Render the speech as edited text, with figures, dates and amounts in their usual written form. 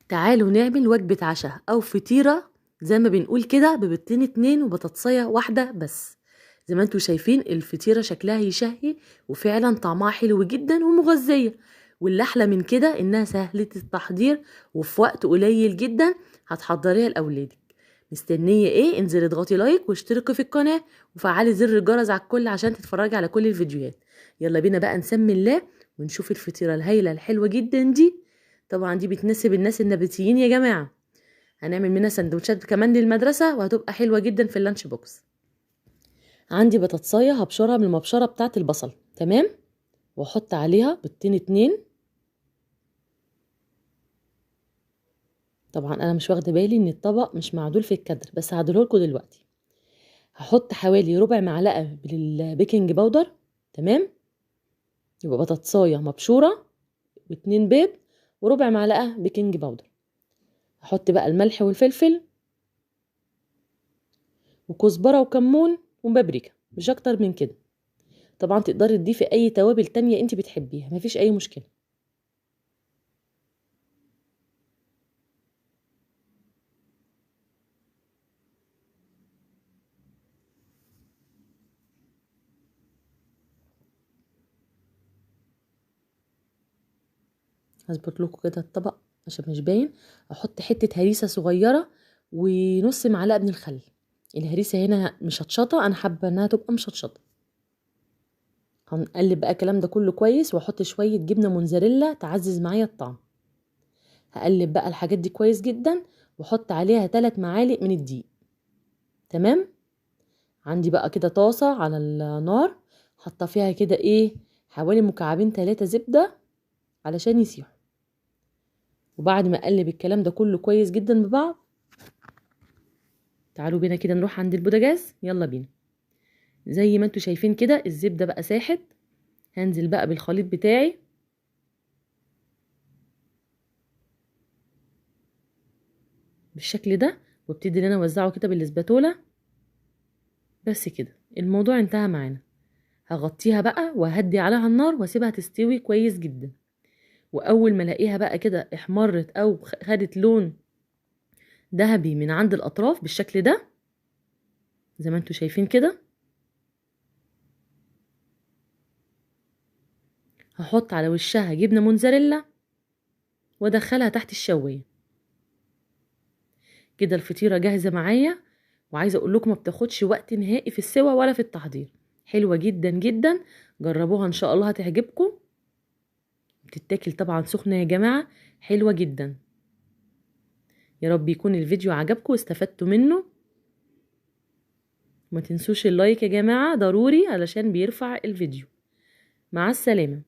تعالوا نعمل وجبة عشاء أو فطيرة زي ما بنقول كده ببيضتين 2 وبطاطسية واحدة بس. زي ما انتوا شايفين الفطيرة شكلها يشهي وفعلا طعمها حلو جدا ومغذية، واللي أحلى من كده إنها سهلة التحضير وفي وقت قليل جدا هتحضريها لأولادك. مستنية ايه؟ انزلي اضغطي لايك واشتركي في القناة وفعلي زر الجرس على الكل عشان تتفرجي على كل الفيديوهات. يلا بينا بقى نسمي الله ونشوف الفطيرة الهايلة الحلوة جدا دي. طبعا دي بتناسب الناس النباتيين يا جماعة. هنعمل منها سندوتشات كمان للمدرسة وهتبقى حلوة جدا في اللانش بوكس. عندي بطاطساية هبشرها من المبشرة بتاعة البصل، تمام، واحط عليها بيضتين 2. طبعا انا مش واخده بالي ان الطبق مش معدول في الكادر، بس هعدلهولكوا دلوقتي. هحط حوالي ربع معلقة بالبيكنج باودر، تمام، يبقى بطاطساية مبشورة و2 بيض وربع معلقة بيكنج باودر. هحط بقى الملح والفلفل وكزبرة وكمون وبابريكا، مش اكتر من كده. طبعا تقدري تضيفي اي توابل تانية انت بتحبيها، مفيش اي مشكلة. هظبط لكم كده الطبق عشان مش باين. احط حتة هريسة صغيرة ونص معلقة من الخل. الهريسة هنا مشطشطة، انا حابة انها تبقى مشطشطة. هنقلب بقى الكلام ده كله كويس واحط شوية جبنة موتزاريلا تعزز معايا الطعم. هقلب بقى الحاجات دي كويس جدا واحط عليها 3 معالق من الدقيق، تمام. عندي بقى كده طاسة على النار، حاطه فيها كده ايه حوالي مكعبين 3 زبدة علشان يسيحوا. وبعد ما اقلب الكلام ده كله كويس جدا ببعض، تعالوا بينا كده نروح عند البوتاجاز. يلا بينا. زي ما انتوا شايفين كده الزبدة بقى ساحت. هنزل بقى بالخليط بتاعي بالشكل ده وابتدي ان انا اوزعه كده بالاسباتوله. بس كده الموضوع انتهى معانا. هغطيها بقى وهدي عليها النار واسيبها تستوي كويس جدا. واول ما الاقيها بقى كده احمرت او خدت لون ذهبي من عند الاطراف بالشكل ده زي ما انتوا شايفين كده، هحط على وشها جبنه موتزاريلا وادخلها تحت الشوايه. كده الفطيره جاهزه معايا، وعايزه اقول لكم ما بتاخدش وقت نهائي في السوا ولا في التحضير. حلوه جدا جدا، جربوها ان شاء الله هتعجبكم. بتتاكل طبعا سخنه يا جماعه، حلوه جدا. يا رب يكون الفيديو عجبكم واستفدتوا منه. ما تنسوش اللايك يا جماعه ضروري علشان بيرفع الفيديو. مع السلامه.